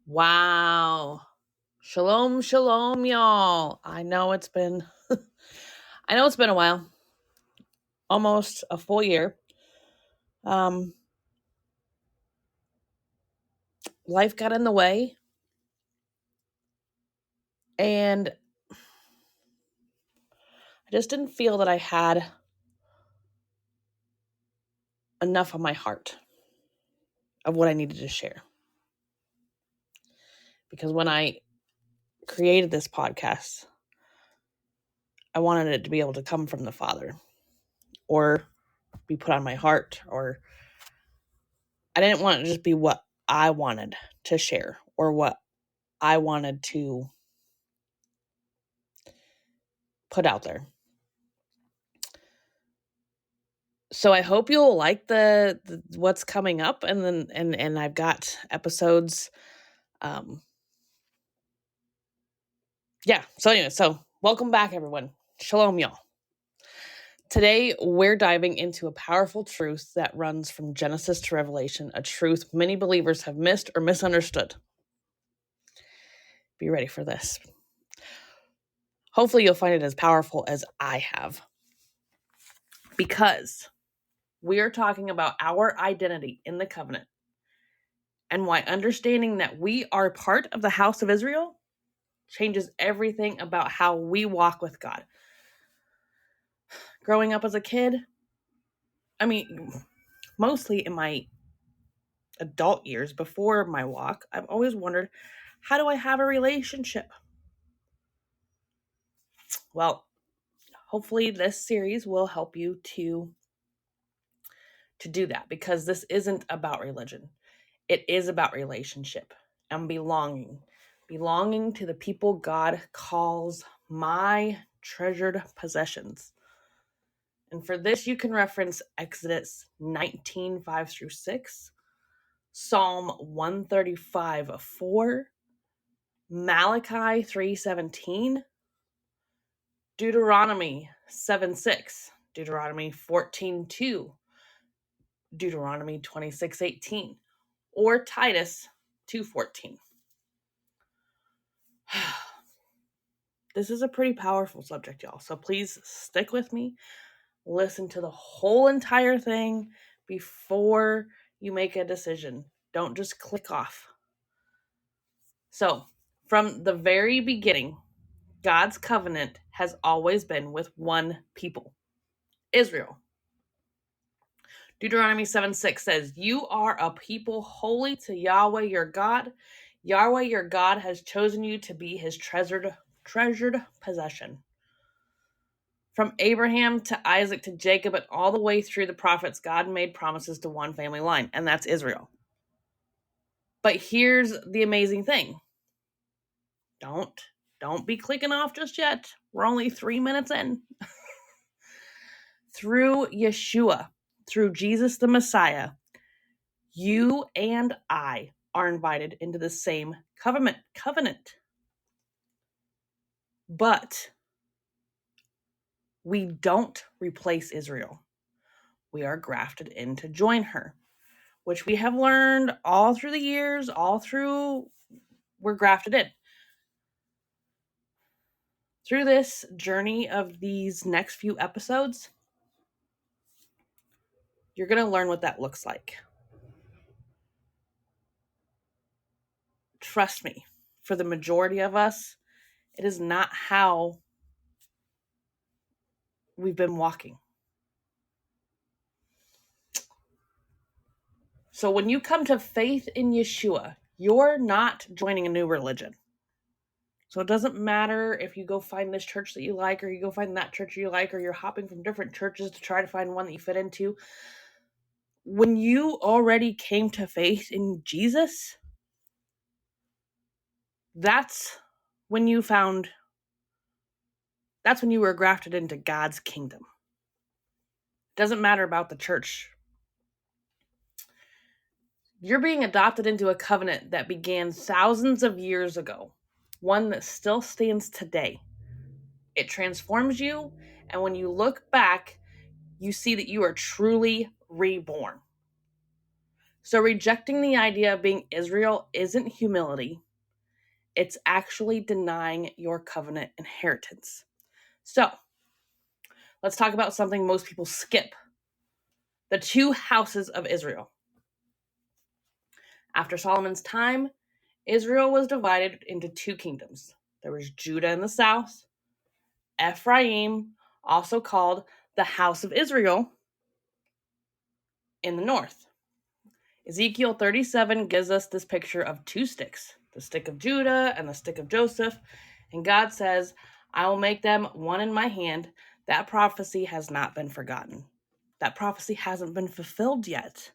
Wow. Shalom, shalom, y'all. I know it's been a while. Almost a full year. Life got in the way. And I just didn't feel that I had enough on my heart of what I needed to share. Because when I created this podcast, I wanted it to be able to come from the Father or be put on my heart, or I didn't want it to just be what I wanted to share or what I wanted to put out there. So I hope you'll like the what's coming up, and I've got episodes. So welcome back, everyone. Shalom, y'all. Today, we're diving into a powerful truth that runs from Genesis to Revelation, a truth many believers have missed or misunderstood. Be ready for this. Hopefully, you'll find it as powerful as I have. Because we are talking about our identity in the covenant and why understanding that we are part of the house of Israel changes everything about how we walk with God. Growing up as a kid, mostly in my adult years before my walk, I've always wondered, how do I have a relationship? Well, hopefully this series will help you to do that, because this isn't about religion. It is about relationship and belonging to the people God calls my treasured possessions. And for this, you can reference Exodus 19, 5-6, Psalm 135:4, Malachi 3:17, Deuteronomy 7:6, Deuteronomy 14:2, Deuteronomy 26:18, or Titus 2:14. This is a pretty powerful subject, y'all. So please stick with me. Listen to the whole entire thing before you make a decision. Don't just click off. So, from the very beginning, God's covenant has always been with one people, Israel. Deuteronomy 7:6 says, "You are a people holy to Yahweh your God. Yahweh your God has chosen you to be his treasured possession." From Abraham to Isaac to Jacob and all the way through the prophets, God made promises to one family line, and that's Israel. But here's the amazing thing. Don't be clicking off just yet. We're only 3 minutes in. Through Yeshua, through Jesus the Messiah, you and I are invited into the same covenant. But we don't replace Israel. We are grafted in to join her, which we have learned all through the years, we're grafted in. Through this journey of these next few episodes, you're going to learn what that looks like. Trust me, for the majority of us, it is not how we've been walking. So when you come to faith in Yeshua, you're not joining a new religion. So it doesn't matter if you go find this church that you like, or you go find that church you like, or you're hopping from different churches to try to find one that you fit into. When you already came to faith in Jesus, that's when you were grafted into God's kingdom. It doesn't matter about the church. You're being adopted into a covenant that began thousands of years ago, one that still stands today. It transforms you, and when you look back, you see that you are truly reborn. So rejecting the idea of being Israel isn't humility. It's actually denying your covenant inheritance. So let's talk about something most people skip. The two houses of Israel. After Solomon's time, Israel was divided into two kingdoms. There was Judah in the south, Ephraim, also called the house of Israel, in the north. Ezekiel 37 gives us this picture of two sticks, the stick of Judah and the stick of Joseph. And God says, I will make them one in my hand. That prophecy has not been forgotten. That prophecy hasn't been fulfilled yet.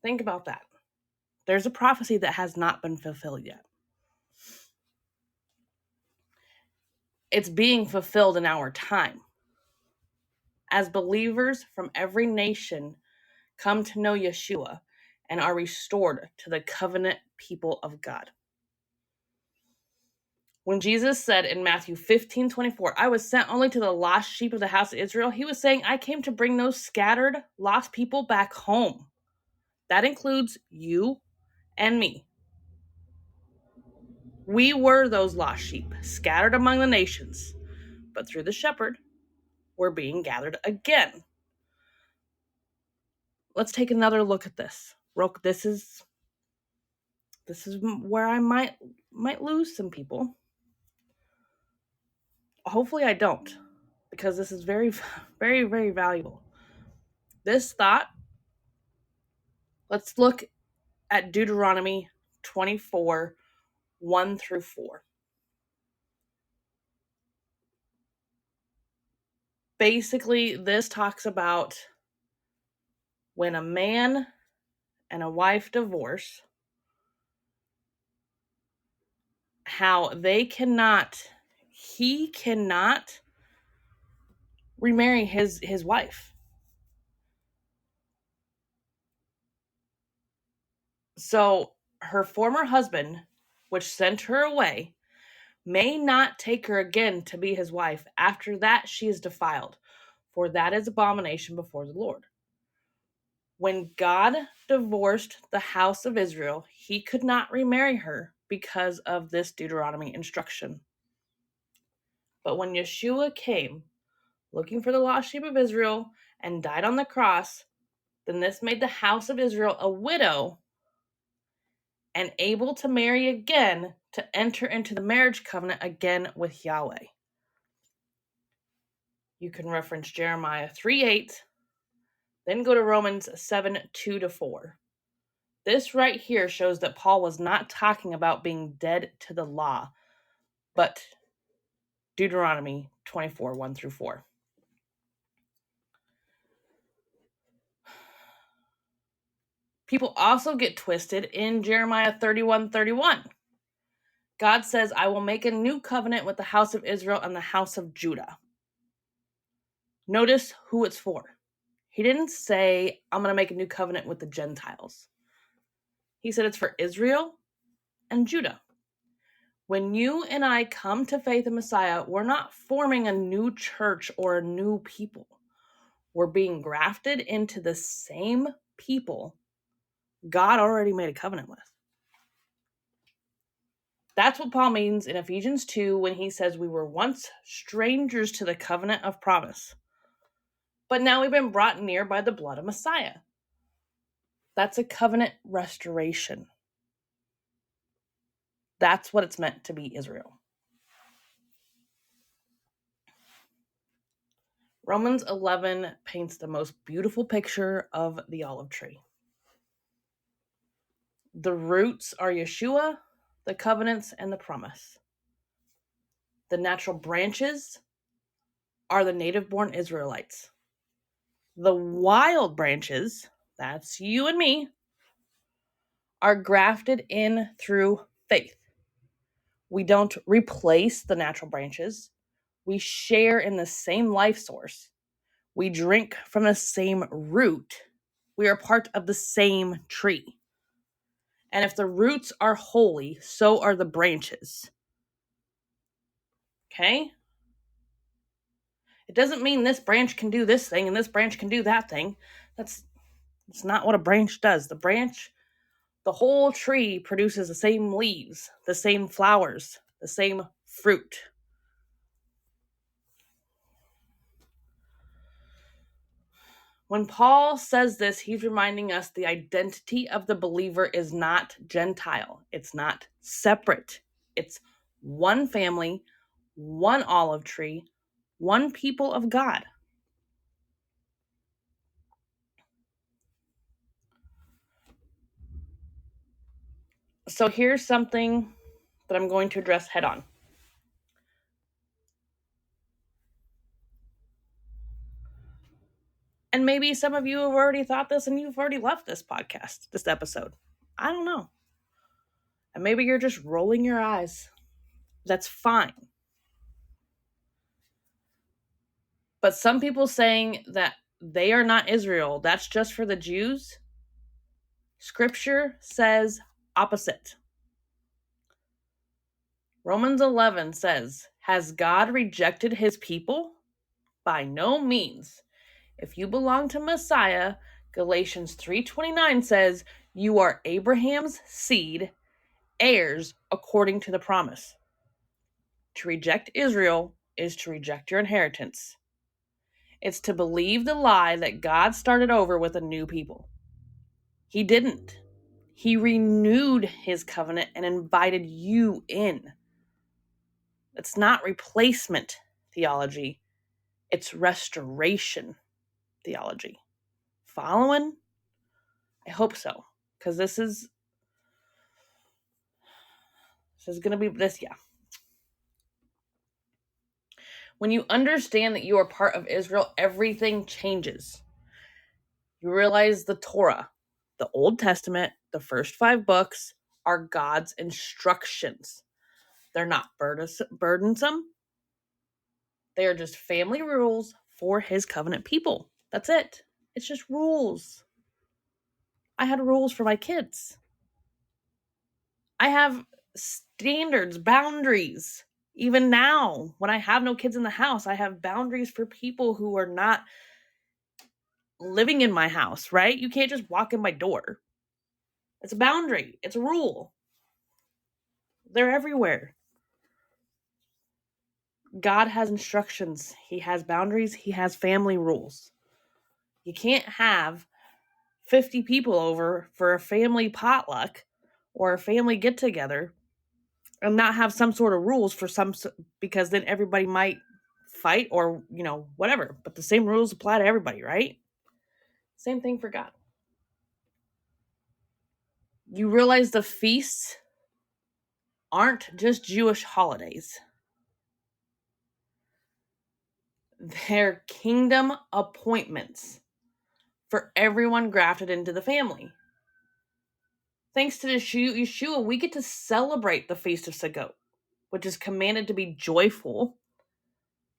Think about that. There's a prophecy that has not been fulfilled yet. It's being fulfilled in our time. As believers from every nation come to know Yeshua and are restored to the covenant people of God. When Jesus said in Matthew 15:24, I was sent only to the lost sheep of the house of Israel, he was saying, I came to bring those scattered, lost people back home. That includes you and me. We were those lost sheep, scattered among the nations, but through the shepherd, we're being gathered again. Let's take another look at this. This is where I might lose some people. Hopefully I don't, because this is very, very, very valuable. This thought, let's look at Deuteronomy 24, 1 through 4. Basically, this talks about when a man and a wife divorce, how he cannot remarry his wife. So her former husband, which sent her away, may not take her again to be his wife. After that, she is defiled, for that is abomination before the Lord. When God divorced the house of Israel, he could not remarry her because of this Deuteronomy instruction. But when Yeshua came, looking for the lost sheep of Israel, and died on the cross, then this made the house of Israel a widow and able to marry again, to enter into the marriage covenant again with Yahweh. You can reference Jeremiah 3:8, then go to Romans 7:2-4. This right here shows that Paul was not talking about being dead to the law, but Deuteronomy 24, 1 through 4. People also get twisted in Jeremiah 31:31. God says, I will make a new covenant with the house of Israel and the house of Judah. Notice who it's for. He didn't say, I'm going to make a new covenant with the Gentiles. He said it's for Israel and Judah. When you and I come to faith in Messiah, we're not forming a new church or a new people. We're being grafted into the same people God already made a covenant with. That's what Paul means in Ephesians 2 when he says we were once strangers to the covenant of promise, but now we've been brought near by the blood of Messiah. That's a covenant restoration. That's what it's meant to be Israel. Romans 11 paints the most beautiful picture of the olive tree. The roots are Yeshua, the covenants, and the promise. The natural branches are the native-born Israelites. The wild branches, that's you and me, are grafted in through faith. We don't replace the natural branches. We share in the same life source. We drink from the same root. We are part of the same tree. And if the roots are holy, so are the branches. Okay? It doesn't mean this branch can do this thing and this branch can do that thing. It's not what a branch does. The whole tree produces the same leaves, the same flowers, the same fruit. When Paul says this, he's reminding us the identity of the believer is not Gentile. It's not separate. It's one family, one olive tree, one people of God. So here's something that I'm going to address head on. And maybe some of you have already thought this and you've already left this podcast, this episode. I don't know. And maybe you're just rolling your eyes. That's fine. But some people saying that they are not Israel, that's just for the Jews. Scripture says opposite. Romans 11 says, has God rejected his people? By no means. If you belong to Messiah, Galatians 3:29 says, you are Abraham's seed, heirs according to the promise. To reject Israel is to reject your inheritance. It's to believe the lie that God started over with a new people. He didn't. He renewed his covenant and invited you in. It's not replacement theology. It's restoration theology. Following? I hope so. Because this is going to be this, yeah. When you understand that you are part of Israel, everything changes. You realize the Torah, the Old Testament, the first 5 books are God's instructions. They're not burdensome. They are just family rules for his covenant people. That's it. It's just rules. I had rules for my kids. I have standards, boundaries. Even now, when I have no kids in the house, I have boundaries for people who are not living in my house, right? You can't just walk in my door. It's a boundary. It's a rule. They're everywhere. God has instructions. He has boundaries. He has family rules. You can't have 50 people over for a family potluck or a family get-together and not have some sort of rules for some, because then everybody might fight or, whatever. But the same rules apply to everybody, right? Same thing for God. You realize the feasts aren't just Jewish holidays. They're kingdom appointments for everyone grafted into the family. Thanks to Yeshua, we get to celebrate the Feast of Sukkot, which is commanded to be joyful.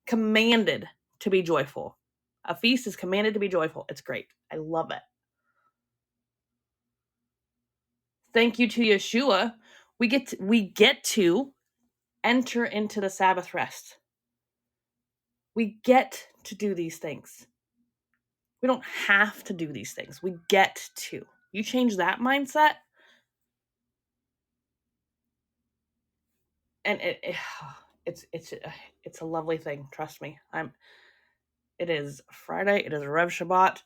Commanded to be joyful. A feast is commanded to be joyful. It's great. I love it. Thank you to Yeshua. We get to enter into the Sabbath rest. We get to do these things. We don't have to do these things. We get to. You change that mindset, and it's a lovely thing. Trust me. It is Friday. It is Rev Shabbat.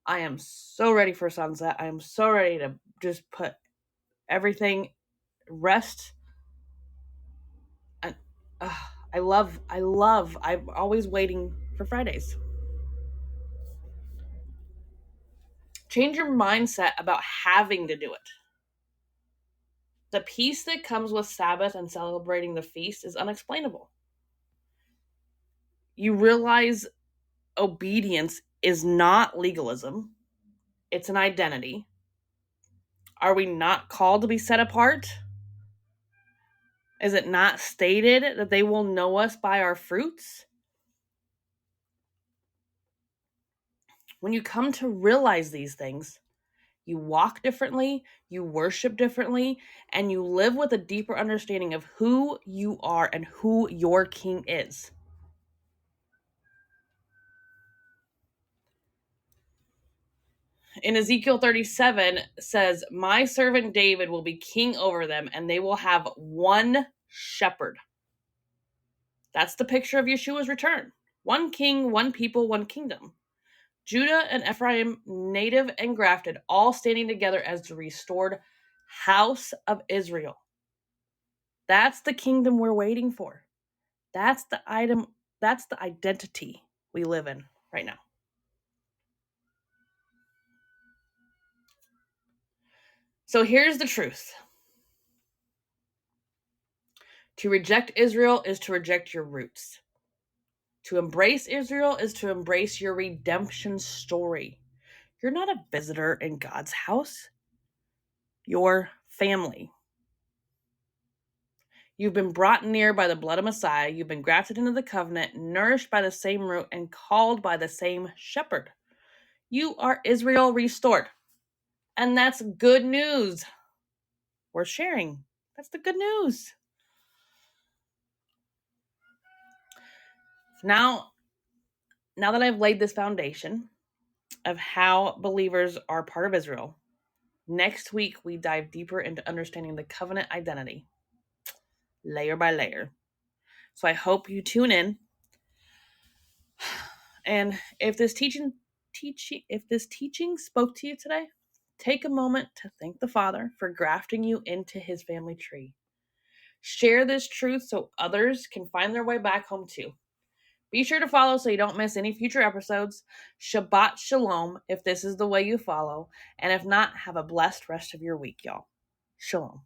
I am so ready for sunset. I am so ready to just put everything rest. And I'm always waiting for Fridays. Change your mindset about having to do it. The peace that comes with Sabbath and celebrating the feast is unexplainable. You realize obedience is not legalism. It's an identity. Are we not called to be set apart? Is it not stated that they will know us by our fruits? When you come to realize these things, you walk differently, you worship differently, and you live with a deeper understanding of who you are and who your King is. in Ezekiel 37 says, my servant David will be king over them, and they will have one shepherd. That's the picture of Yeshua's return. One king, one people, one kingdom. Judah and Ephraim, native and grafted, all standing together as the restored house of Israel. That's the kingdom we're waiting for. That's the identity we live in right now. So here's the truth. To reject Israel is to reject your roots. To embrace Israel is to embrace your redemption story. You're not a visitor in God's house. You're family. You've been brought near by the blood of Messiah. You've been grafted into the covenant, nourished by the same root, and called by the same shepherd. You are Israel restored. And that's good news. We're sharing. That's the good news. Now that I've laid this foundation of how believers are part of Israel, next week we dive deeper into understanding the covenant identity, layer by layer. So I hope you tune in. And if this teaching spoke to you today, take a moment to thank the Father for grafting you into his family tree. Share this truth so others can find their way back home too. Be sure to follow so you don't miss any future episodes. Shabbat Shalom if this is the way you follow. And if not, have a blessed rest of your week, y'all. Shalom.